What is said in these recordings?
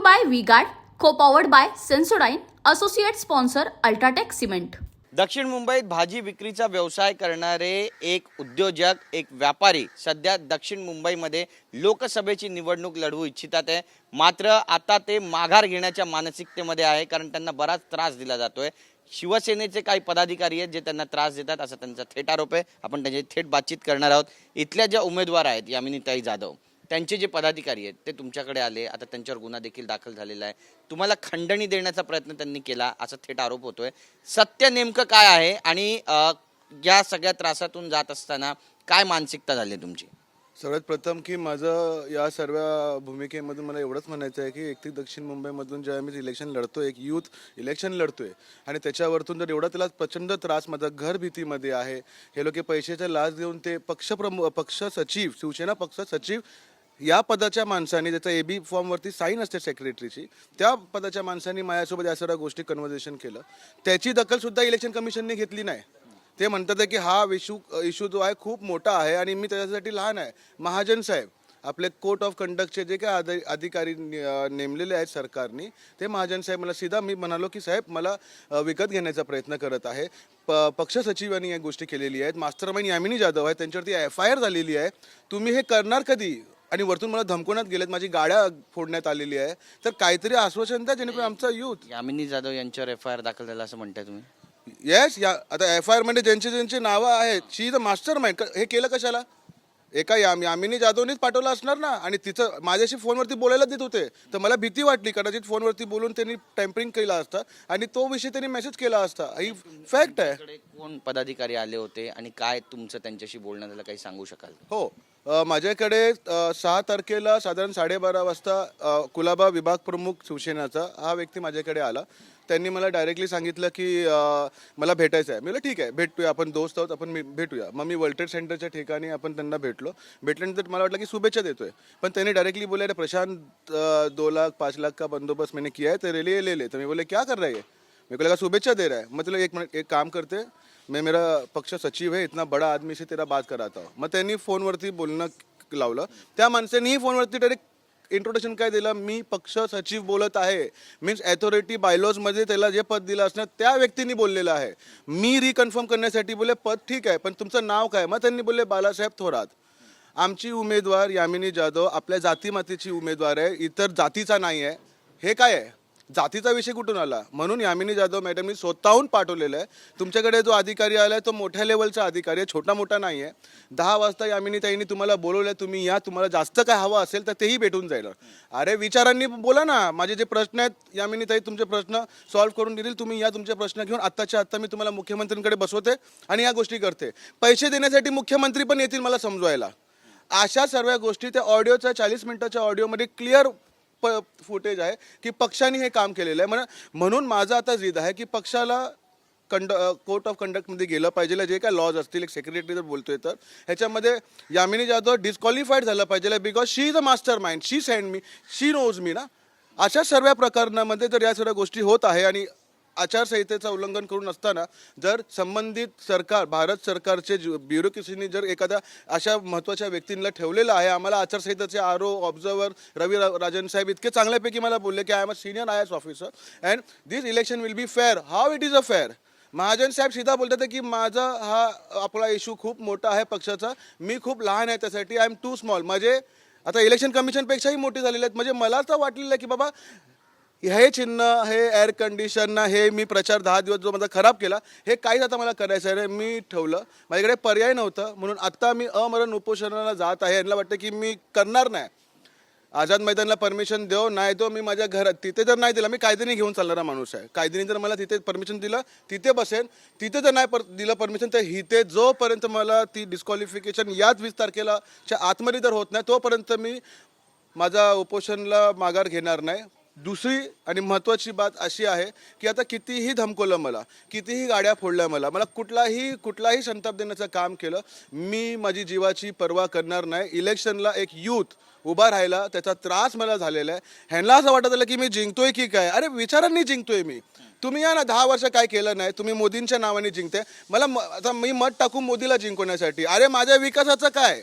Bye V-Guard, co-powered by Sensodyne, associate sponsor Ultratech Cement. दक्षिण मुंबईत भाजी विक्रीचा व्यवसाय करणारे एक उद्योजक, एक व्यापारी सध्या दक्षिण मुंबईमध्ये लोकसभेची निवडणूक लढवू इच्छितात आहे. मात्र आता ते माघार घेण्याच्या मानसिकतेमध्ये आहे, कारण त्यांना बराच त्रास दिला जातोय. शिवसेनेचे काही पदाधिकारी आहेत जे त्यांना त्रास देतात असा त्यांचा थेट आरोप आहे. आपण त्यांची थेट बातचीत करणार आहोत. इथल्या ज्या उमेदवार आहेत यामिनीताई जाधव, त्यांचे जे पदाधिकारी आहेत ते तुमच्याकडे आले. आता त्यांच्यावर गुन्हा देखील दाखल झालेला आहे. तुम्हाला खंडणी देण्याचा प्रयत्न त्यांनी केला असा थेट आरोप होतोय. सत्य नेमकं काय आहे आणि या सगळ्या त्रासातून जात असताना काय मानसिकता झाली तुमची? सर्वात प्रथम की माझं या सर्व भूमिकेमधून मला एवढंच म्हणायचं आहे की एक दक्षिण मुंबईमधून जेव्हा मी इलेक्शन लढतोय, एक यूथ इलेक्शन लढतोय आणि त्याच्यावरतून जर एवढा त्याला प्रचंड त्रास माझा घर भीतीमध्ये आहे. हे लोक पैशाचा लाच देऊन ते पक्ष सचिव, शिवसेना पक्ष सचिव या पदाच्या माणसाने, ज्याचा AB फॉर्मवरती साईन असते सेक्रेटरीची, त्या पदाच्या माणसांनी माझ्यासोबत या सर्व गोष्टी कन्व्हर्सेशन केलं. त्याची दखलसुद्धा इलेक्शन कमिशनने घेतली नाही. ते म्हणतात की हा इश्यू जो आहे खूप मोठा आहे आणि मी त्याच्यासाठी लहान आहे. महाजन साहेब, आपले कोर्ट ऑफ कंडक्टचे जे काय अधिकारी नेमलेले आहेत सरकारने, ते महाजन साहेब मला सीधा, मी म्हणालो की साहेब मला विकत घेण्याचा प्रयत्न करत आहे. पक्ष सचिवांनी या गोष्टी केलेली आहेत. मास्टरमाइंड यामिनी जाधव आहे, त्यांच्यावरती FIR झालेली आहे. तुम्ही हे करणार कधी? आणि वरतून मला धमकवण्यात गेलेत, माझी गाड्या फोडण्यात आलेली आहे. तर काहीतरी आश्वासन द्या जेणेकरून आमचा यूथ. यामिनी जाधव यांच्यावर FIR दाखल झाला असं म्हणताय तुम्ही? येस, आता FIR मध्ये ज्यांचे नावं आहेत, शी द मास्टर माइंड. हे केलं कशाला? एका यामिनी जाधवनीच पाठवलं असणार ना. आणि तिचं माझ्याशी फोनवरती बोलायला देत होते, तर मला भीती वाटली. कदाचित फोनवरती बोलून त्यांनी टॅम्परिंग केला असता आणि तो विषय त्यांनी मेसेज केला असता. ही फॅक्ट आहे. कोण पदाधिकारी आले होते आणि काय तुमचं त्यांच्याशी बोलणं झालं, काही सांगू शकाल? हो, माझ्याकडे 6 तारखेला साधारण 12:30 वाजता कुलाबा विभाग प्रमुख शिवसेनाचा हा व्यक्ती माझ्याकडे आला. त्यांनी मला डायरेक्टली सांगितलं की मला भेटायचं आहे. मी म्हटलं ठीक आहे, भेटूया, आपण दोस्त आहोत, आपण भेटूया. मग मी वर्ल्ड ट्रेड सेंटरच्या ठिकाणी आपण त्यांना भेटल्यानंतर मला वाटलं की शुभेच्छा देतोय. पण त्यांनी डायरेक्टली बोले, प्रशांत 2 लाख 5 लाख का बंदोबस्त मैंने किया है, तेरे लिए ले ले. तो मैं बोले क्या कर रहा है? मेरे को लगा शुभेच्छा दे रहा है. मतलब एक मिनट, एक काम करते, मैं मेरा पक्ष सचिव है, इतना बड़ा आदमी से तेरा बात कराता हूँ. मग त्यांनी फोनवरती बोलणं लावलं. त्या माणसानेही फोनवरती डायरेक्ट इंट्रोडक्शन काय दिलं, मी पक्ष सचिव बोलत आहे. मीन्स अथॉरिटी बायलॉजमध्ये त्याला जे पद दिलं असणार त्या व्यक्तींनी बोललेलं आहे. मी रिकन्फर्म करण्यासाठी बोले पद ठीक आहे, पण तुमचं नाव काय? मग त्यांनी बोलले बालासाहेब थोरात. आमची उमेदवार यामिनी जाधव आपल्या जातीमातीची उमेदवार आहे, इतर जातीचा नाही आहे. हे काय आहे? जातीचा विषय कुठून आला? म्हणून यामिनी जाधव मॅडमनी स्वतःहून पाठवलेलं आहे. तुमच्याकडे जो अधिकारी आला आहे तो मोठ्या लेवलचा अधिकारी आहे, छोटा मोठा नाही आहे. 10 वाजता यामिनीताईंनी तुम्हाला बोलवलं, तुम्ही या, तुम्हाला जास्त काय हवं असेल तर तेही भेटून जाईल. अरे विचारांनी बोला ना, माझे जे प्रश्न आहेत यामिनीताई तुमचे प्रश्न सॉल्व्ह करून देतील. तुम्ही या, तुमचे प्रश्न घेऊन आत्ताच्या आत्ता मी तुम्हाला मुख्यमंत्र्यांकडे बसवते आणि या गोष्टी करते. पैसे देण्यासाठी मुख्यमंत्री पण येतील मला समजवायला. अशा सर्व गोष्टी त्या ऑडिओच्या 40 मिनिटाच्या ऑडिओमध्ये क्लिअर फुटेज आहे की पक्षाने हे काम केलेलं आहे. म्हणून माझा आता जिद आहे की पक्षाला कोर्ट ऑफ कंडक्टमध्ये गेलं पाहिजे. जे काय लॉज असतील, एक सेक्रेटरी जर बोलतोय तर ह्याच्यामध्ये यामिनी जाधव डिस्क्वालिफाईड झालं पाहिजे, because she is a master mind, she send me, she knows me ना. अशा सर्व प्रकरणामध्ये जर या सर्व गोष्टी होत आहे आणि आचारसंहितेचं उल्लंघन करून असताना जर संबंधित सरकार, भारत सरकारचे ब्युरोक्रेसीने जर एखाद्या अशा महत्त्वाच्या व्यक्तींना ठेवलेलं आहे. आम्हाला आचारसंहितेचे RO ऑब्झर्वर रवी राजन साहेब इतके चांगल्यापैकी मला बोलले की I am a senior IAS officer and this election will be fair. How it is a fair? Mahajan साहेब सीधा बोलतात की माझा हा आपला इश्यू खूप मोठा आहे पक्षाचा, मी खूप लहान आहे त्यासाठी, आय एम टू स्मॉल. म्हणजे आता इलेक्शन कमिशनपेक्षाही मोठी झालेली आहेत. म्हणजे मला तर वाटलेलं की बाबा हे चिन्ह, हे एअर कंडिशन, हे मी प्रचार 10 दिवस जो माझा खराब केला, हे काहीच आता मला करायचं आहे. मी ठेवलं, माझ्याकडे पर्याय नव्हतं. म्हणून आता मी अमरण उपोषणाला जात आहे. यांना वाटतं की मी करणार नाही. आझाद मैदानला परमिशन देऊ नाही देऊ, मी माझ्या घरात, तिथे जर नाही दिला, मी कायद्याने घेऊन चालणारा माणूस आहे. कायद्याने जर मला तिथे परमिशन दिलं तिथे बसेन, तिथे जर नाही दिलं परमिशन तर इथे जोपर्यंत मला ती डिस्क्वालिफिकेशन याच 20 तारखेलाच्या आतमध्ये जर होत नाही तोपर्यंत मी माझा उपोषणला माघार घेणार नाही. दुसरी आणि महत्त्वाची बात अशी आहे की आता कितीही धमकवलं मला, कितीही गाड्या फोडल्या मला कुठलाही संताप देण्याचं काम केलं, मी माझी जीवाची पर्वा करणार नाही. इलेक्शनला एक यूथ उभा राहिला, त्याचा त्रास मला झालेला आहे. ह्यांना असं वाटत आलं की मी जिंकतोय की काय. अरे विचारांनी जिंकतोय मी. तुम्ही या ना, 10 वर्ष काय केलं नाही, तुम्ही मोदींच्या नावाने जिंकते. मला आता मी मत टाकू मोदीला जिंकवण्यासाठी. अरे माझ्या विकासाचं काय?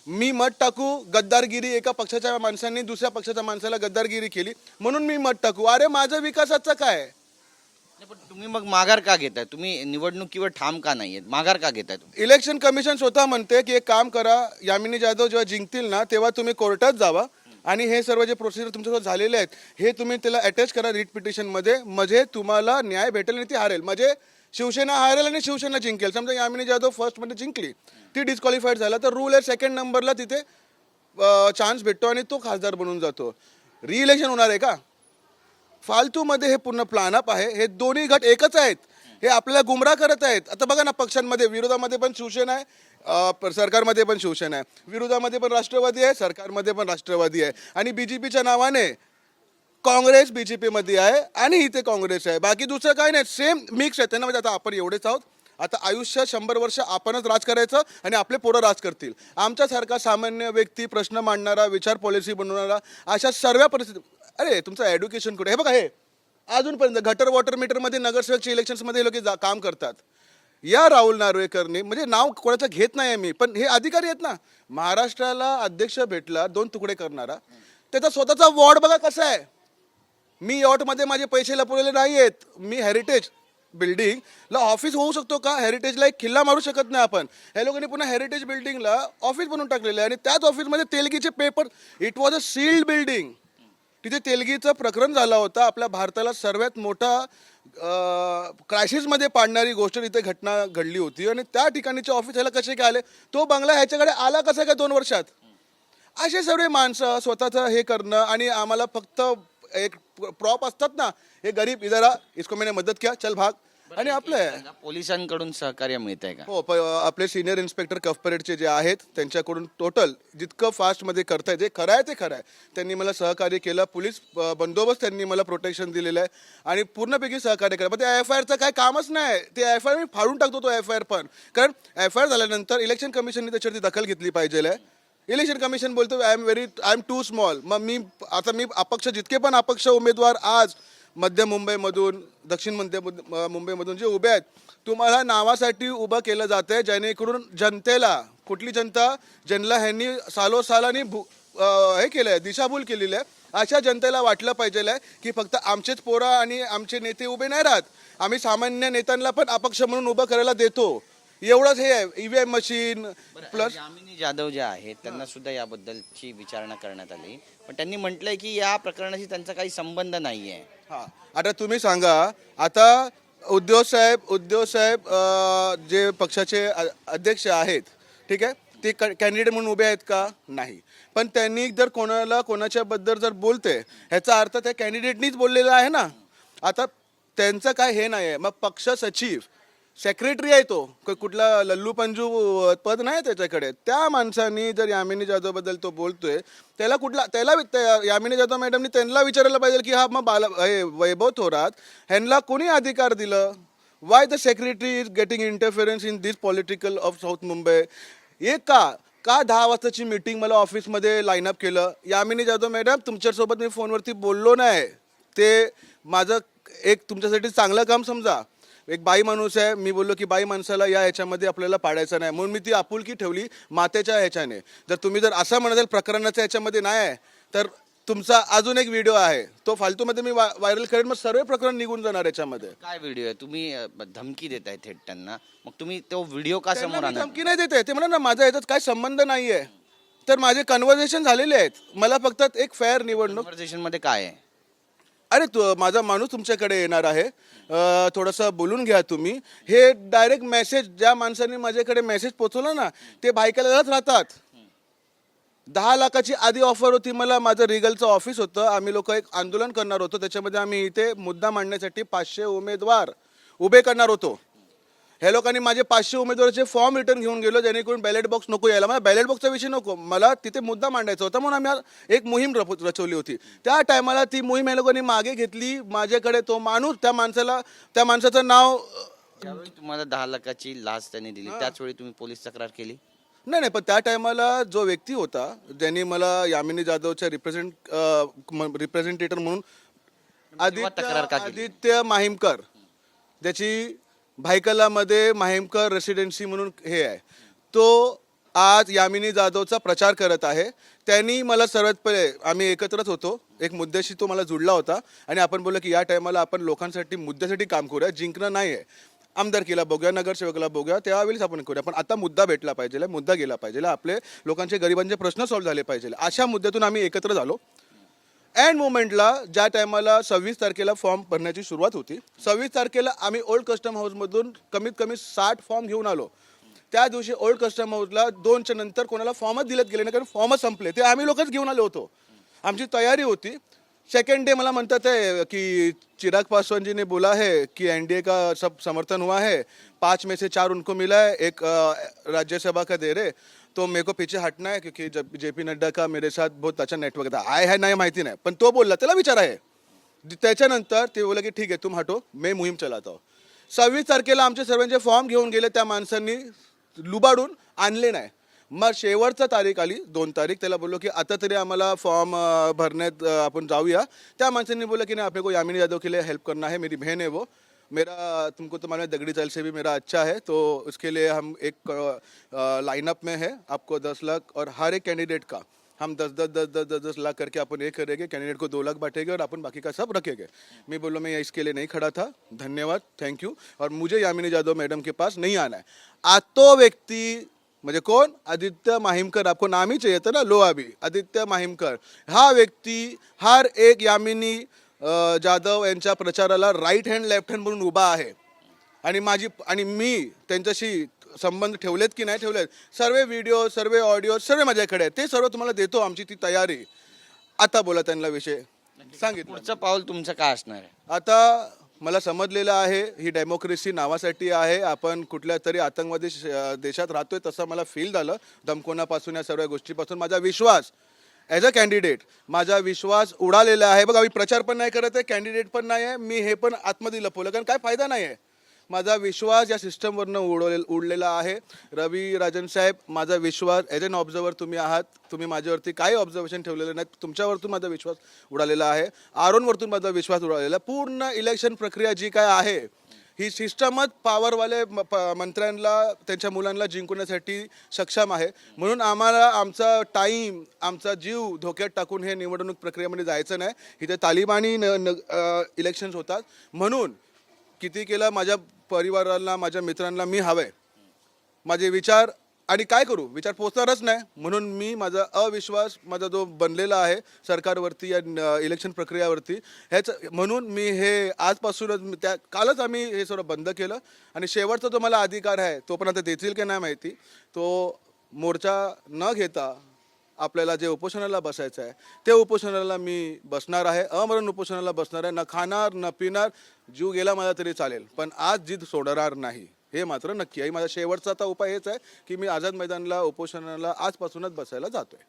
मी मत टाकू गद्दारगिरी, एका पक्षाच्या माणसांनी दुसऱ्या पक्षाच्या माणसाला गद्दारगिरी केली म्हणून मी मत टाकू? अरे माझं विकासाचं काय? नाही, पण तुम्ही मग माघार का घेताय? तुम्ही निवडणुकीवर ठाम का नाहीयेत? माघार का घेताय तुम्ही? इलेक्शन कमिशन स्वतः म्हणते की एक काम करा, यामिनी जाधव जेव्हा जिंकतील ना तेव्हा तुम्ही कोर्टात जावा आणि हे सर्व जे प्रोसिजर तुमच्यासोबत झालेले आहेत हे तुम्ही त्याला अटॅच करा रिट पिटिशनमध्ये, म्हणजे तुम्हाला न्याय भेटेल आणि ती हारेल. म्हणजे शिवसेना हारेल आणि शिवसेना जिंकेल. समजा यामिनी जाधव फर्स्टमध्ये जिंकली, ती डिस्क्वालिफाईड झाला, तर रूल आहे सेकंड नंबरला तिथे चान्स भेटतो आणि तो खासदार बनून जातो. रिइलेक्शन होणार आहे का? फालतूमध्ये हे पूर्ण प्लॅन अप आहे. हे दोन्ही गट एकच आहेत, हे आपल्याला गुमराह करत आहेत. आता बघा ना, पक्षांमध्ये विरोधामध्ये पण शिवसेना आहे, सरकारमध्ये पण शिवसेना आहे, विरोधामध्ये पण राष्ट्रवादी आहे, सरकारमध्ये पण राष्ट्रवादी आहे, आणि बीजेपीच्या नावाने काँग्रेस बीजेपीमध्ये आहे आणि इथे काँग्रेस आहे. बाकी दुसरं काय नाही, सेम मिक्स आहे त्यांना. म्हणजे आता आपण एवढेच आहोत, आता आयुष्य 100 वर्ष आपणच राज करायचं आणि आपले पोरं राज करतील. आमच्यासारखा सामान्य व्यक्ती, प्रश्न मांडणारा, विचार पॉलिसी बनवणारा, अशा सर्व परिस्थिती. अरे तुमचं एज्युकेशन कुठे? हे बघा, हे अजूनपर्यंत गटर वॉटर मीटरमध्ये नगरसेवकच्या इलेक्शन्समध्ये हे लोक काम करतात. या राहुल नार्वेकरने, म्हणजे नाव कोणाचं घेत नाही मी, पण हे अधिकारी आहेत ना, महाराष्ट्राला अध्यक्ष भेटला 2 तुकडे करणारा, त्याचा स्वतःचा वॉर्ड बघा कसा आहे. मी यॉटमध्ये माझे पैसे लपवलेले नाही आहेत. मी हेरिटेज बिल्डिंगला ऑफिस होऊ शकतो का? हेरिटेजला एक खिल्ला मारू शकत नाही आपण. ह्या लोकांनी पुन्हा हेरिटेज बिल्डिंगला ऑफिस बनवून टाकलेलं आहे आणि त्याच ऑफिसमध्ये तेलगीचे paper. It was a sealed building. तिथे तेलगीचं प्रकरण झालं होतं. आपल्या भारताला सर्वात मोठा क्रायसिसमध्ये पाडणारी गोष्ट तिथे घटना घडली होती आणि त्या ठिकाणीचे ऑफिस ह्याला कसे काय आले? तो बंगला ह्याच्याकडे आला कसा काय 2 वर्षात? असे सर्व माणसं स्वतःचं हे करणं आणि आम्हाला फक्त एक प्रॉप असतात ना, हे गरीब इधर आ, इसको मैंने मदत किया, चल भाग. आणि आपलं पोलिसांकडून सहकार्य मिळत आहे का? हो, आपले सिनियर इन्स्पेक्टर कफपरेडचे जे आहेत त्यांच्याकडून टोटल जितकं फास्टमध्ये करतायत, जे खरं आहे ते खरं आहे. त्यांनी मला सहकार्य केलं, पोलीस बंदोबस्त त्यांनी मला प्रोटेक्शन दिलेलं आहे आणि पूर्णपैकी सहकार्य केलं. पण त्या FIRचं काय कामच नाही. ते FIR मी फाडून टाकतो तो FIR पण, कारण FIR झाल्यानंतर इलेक्शन कमिशनने त्याच्यावरती दखल घेतली पाहिजे. इलेक्शन कमिशन बोलतो आय एम टू स्मॉल. मग मी अपक्ष, जितके पण अपक्ष उमेदवार आज मध्य मुंबईमधून, दक्षिण मुंबईमधून जे उभे आहेत, तुम्हाला नावासाठी उभं केलं जातं आहे, जेणेकरून जनतेला, कुठली जनता, ज्यांना ह्यांनी सालोसालानी हे केलं आहे, दिशाभूल केलेली आहे, अशा जनतेला वाटलं पाहिजे की फक्त आमचेच पोरं आणि आमचे नेते उभे नाही राहत, आम्ही सामान्य नेत्यांना पण अपक्ष म्हणून उभं करायला देतो. एवढंच हे आहे. EVM machine plus Yamini Jadhav ज्या आहेत त्यांना सुद्धा याबद्दलची विचारणा करण्यात आली, पण त्यांनी म्हटलंय की या प्रकरणाशी त्यांचा काही संबंध नाहीये. हां, आता तुम्ही सांगा, आता उद्धव साहेब जे पक्षाचे अध्यक्ष आहेत, ठीक आहे, ते कॅन्डिडेट म्हणून उभे आहेत का? नाही. पण त्यांनी जर कोणाच्याबद्दल जर बोलते, ह्याचा अर्थ त्या कॅन्डिडेटनीच बोललेला आहे ना. आता त्यांचं काय हे नाही आहे. मग पक्ष सचिव, सेक्रेटरी आहे तो, कुठला लल्लू पंजू पद नाही त्याच्याकडे. त्या माणसांनी जर यामिनी जाधवबद्दल तो बोलतोय, त्याला यामिनी जाधव मॅडमनी त्यांना विचारायला पाहिजे की हा मग वैभव थोरात ह्यांना कोणी अधिकार दिलं? Why the secretary is getting interference in this political of south Mumbai? हे का 10 वाजताची मीटिंग मला ऑफिसमध्ये लाईनअप केलं? यामिनी जाधव मॅडम, तुमच्यासोबत मी फोनवरती बोललो नाही, ते माझं एक तुमच्यासाठी चांगलं काम समजा. एक बाई माणूस आहे, मी बोललो की बाई माणसाला या ह्याच्यामध्ये आपल्याला पाडायचं नाही, म्हणून मी ती आपुलकी ठेवली मातेच्या ह्याच्याने. जर असं म्हणाल प्रकरणाच्या ह्याच्यामध्ये नाही आहे, तर तुमचा अजून एक व्हिडिओ आहे, तो फालतूमध्ये मी व्हायरल करेन, मग सर्व प्रकरण निघून जाणार याच्यामध्ये. काय व्हिडिओ आहे? तुम्ही धमकी देताय थेट त्यांना, मग तुम्ही तो व्हिडिओ का समोर आणा? धमकी नाही देते, ते म्हणा ना माझा याच्यात काय संबंध नाहीये. तर माझे कन्व्हर्सेशन झालेले आहेत, मला फक्त एक फेअर निवडणूक. कन्व्हर्सेशन मध्ये काय आहे? अरे माझा माणूस तुमच्याकडे येणार आहे, थोडंसं बोलून घ्या तुम्ही. हे डायरेक्ट मेसेज ज्या माणसाने माझ्याकडे मेसेज पोचवला ना, ते बायकालाच राहतात. 10 लाखाची आधी ऑफर होती मला. माझं रिगलचं ऑफिस होतं, आम्ही लोक एक आंदोलन करणार होतो, त्याच्यामध्ये आम्ही इथे मुद्दा मांडण्यासाठी 500 उमेदवार उभे करणार होतो. ह्या लोकांनी माझे 500 उमेदवाराचे फॉर्म रिटर्न घेऊन गेलो, जेणेकरून बॅलेट बॉक्स नको यायला. मला बॅलेट बॉक्सचा विषय नको, मला तिथे मुद्दा मांडायचा होता, म्हणून आम्ही एक मोहीम रचवली होती. त्या टायमाला ती मोहीम ह्या लोकांनी मागे घेतली. माझ्याकडे तो माणूस, त्या माणसाचं नाव, ज्यावेळी तुम्हाला 10 लाखाची लाच त्यांनी दिली, त्याच वेळी तुम्ही पोलीस तक्रार केली? नाही, पण त्या टायमाला जो व्यक्ती होता ज्यांनी मला यामिनी जाधवच्या रिप्रेझेंटेटर म्हणून आदित्य माहिमकर, ज्याची भायकलामध्ये माहिमकर रेसिडेन्सी म्हणून हे आहे, तो आज यामिनी जाधवचा प्रचार करत आहे. त्यांनी मला सर्वात पहिले आम्ही एकत्रच होतो, एक मुद्द्याशी तो मला जुडला होता आणि आपण बोललो की या टायमाला आपण लोकांसाठी मुद्द्यासाठी काम करूया, जिंकणं नाही आहे. आमदारकीला बघूया, नगरसेवकाला बघूया, त्यावेळेस आपण करूया. पण आता मुद्दा भेटला पाहिजे, मुद्दा गेला पाहिजे, आपले लोकांचे गरिबांचे प्रश्न सॉल्व्ह झाले पाहिजे. अशा मुद्द्यातून आम्ही एकत्र झालो. एंड मोमेंटला ज्या टायमाला 26 तारखेला फॉर्म भरण्याची सुरुवात होती, 26 तारखेला आम्ही ओल्ड कस्टम हाऊसमधून कमीत कमी 60 फॉर्म घेऊन आलो. त्या दिवशी ओल्ड कस्टम हाऊसला 2च्या नंतर कोणाला फॉर्मच दिलेत गेले नाही, कारण फॉर्मच संपले. ते आम्ही लोकच घेऊन आलो होतो. आमची तयारी होती. सेकेंड डे मला म्हणतात है कि चिराग पासवान जी ने बोला है कि एनडीए का सब समर्थन हुआ है, 5 में से 4 उनको मिला है, एक राज्यसभा का दे रहे, तो मेरे को पीछे हटना है क्योंकि जब जेपी नड्डा का मेरे साथ बहुत अच्छा नेटवर्क था. आहे नाही माहिती नाही, पण तो बोलला, त्याला विचार आहे. त्याच्यानंतर ते बोला की ठीक आहे तुम हटो, मैं मुहिम चलाता हूं. 26 तारखेला आमचे सर्वांचे फॉर्म घेऊन गेले. त्या माणसांनी लुबाडून आणले नाही. मग शेवटचा तारीख आली 2 तारीख. त्याला बोललो की आता तरी आम्हाला फॉर्म भरण्यात आपण जाऊया. त्या माणसांनी बोला की नाही, आपने को यामिनी यादव के लिए हेल्प करना है, मेरी बहन है वो, मेरा तुमको तो मालूम है दगड़ी चल से भी मेरा अच्छा है, तो उसके लिए हम एक लाइनअप में है. आपको 10 लाख और हर एक कैंडिडेट का हम 10 लाख करके अपन ये करेंगे. कैंडिडेट को 2 लाख बांटेंगे और अपन बाकी का सब रखेंगे. मैं बोलो मैं इसके लिए नहीं खड़ा था, धन्यवाद, थैंक यू, और मुझे यामिनी जाधव मैडम के पास नहीं आना है. आज तो व्यक्ति म्हणजे कोण? आदित्य माहिमकर. आपको नाम ही चाहिए था ना, लो अभी आदित्य माहिमकर. हा व्यक्ती हर एक यामिनी जाधव यांच्या प्रचाराला राईट हँड लेफ्ट हँड म्हणून उभा आहे. आणि मी त्यांच्याशी संबंध ठेवलेत की नाही ठेवलेत, सर्व व्हिडिओ, सर्व ऑडिओ, सर्व माझ्याकडे आहे. ते सर्व तुम्हाला देतो. आमची ती तयारी. आता बोला त्यांना विषय सांगितलं. पुढचं पाऊल तुमचं काय असणार आहे? आता मला समजलेलं आहे ही डेमोक्रेसी नावासाठी आहे. आपण कुठल्या तरी आतंकवादी देशात राहतोय तसं मला फील झालं. धमकोनापासून या सर्व गोष्टीपासून माझा विश्वास ॲज अ कॅन्डिडेट, माझा विश्वास उडालेला आहे. बघा, मी प्रचार पण नाही करत आहे, कॅन्डिडेट पण नाही आहे. मी हे पण आतमध्ये लपवलं, कारण काय फायदा नाही आहे. माझा विश्वास या सिस्टमवरनं उडलेला आहे. रवी राजन साहेब, माझा विश्वास ॲज अन ऑब्झर्वर तुम्ही आहात. तुम्ही माझ्यावरती काही ऑब्झर्वेशन ठेवलेलं नाही. तुमच्यावरतून माझा विश्वास उडालेला आहे. आरोनवरतून माझा विश्वास उडालेला आहे. पूर्ण इलेक्शन प्रक्रिया जी काय आहे, ही सिस्टमच पॉवरवाले मंत्र्यांना, त्यांच्या मुलांना जिंकण्यासाठी सक्षम आहे. म्हणून आम्हाला आमचा टाईम, आमचा जीव धोक्यात टाकून हे निवडणूक प्रक्रियेमध्ये जायचं नाही. इथे तालिबानी इलेक्शन्स होतात. म्हणून किती केलं माझ्या परिवाराला, माझ्या मित्रांना मी हवंय. माझे विचार आणि काय करू, विचार पोचणारच नाही. म्हणून मी माझा अविश्वास, माझा जो बनलेला आहे सरकारवरती, या इलेक्शन प्रक्रियावरती, म्हणून मी हे आजपासूनच, कालच आम्ही हे सर्व बंद केलं. आणि शेवटचा जो मला अधिकार आहे, तो पण आता देतील की नाही माहिती, तो मोर्चा न घेता आपल्याला जे उपोषणाला बसायचं आहे ते उपोषणाला मी बसणार आहे. अमरण उपोषणाला बसणार आहे. न खाणार न पिणार, जीव गेला माझा तरी चालेल, पण आज जिद सोडणार नाही, हे मात्र नक्की आहे. माझा शेवटचा आता उपाय हेच आहे की मी आझाद मैदानला उपोषणाला आजपासूनच बसायला जातोय.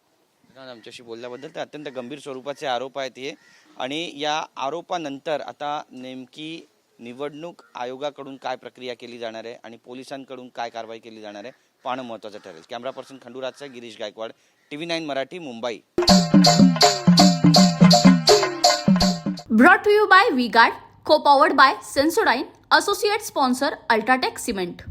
आमच्याशी बोलल्याबद्दल. ते अत्यंत गंभीर स्वरूपाचे आरोप आहेत हे, आणि या आरोपानंतर आता नेमकी निवडणूक आयोगाकडून काय प्रक्रिया केली जाणार आहे आणि पोलिसांकडून काय कारवाई केली जाणार आहे पाहणं महत्त्वाचं ठरेल. कॅमेरा पर्सन खंडूराजचा Girish Gaikwad, TV9 Marathi, Mumbai. Brought to you by V-Guard, co-powered by Sensodyne, associate sponsor Ultratech Cement.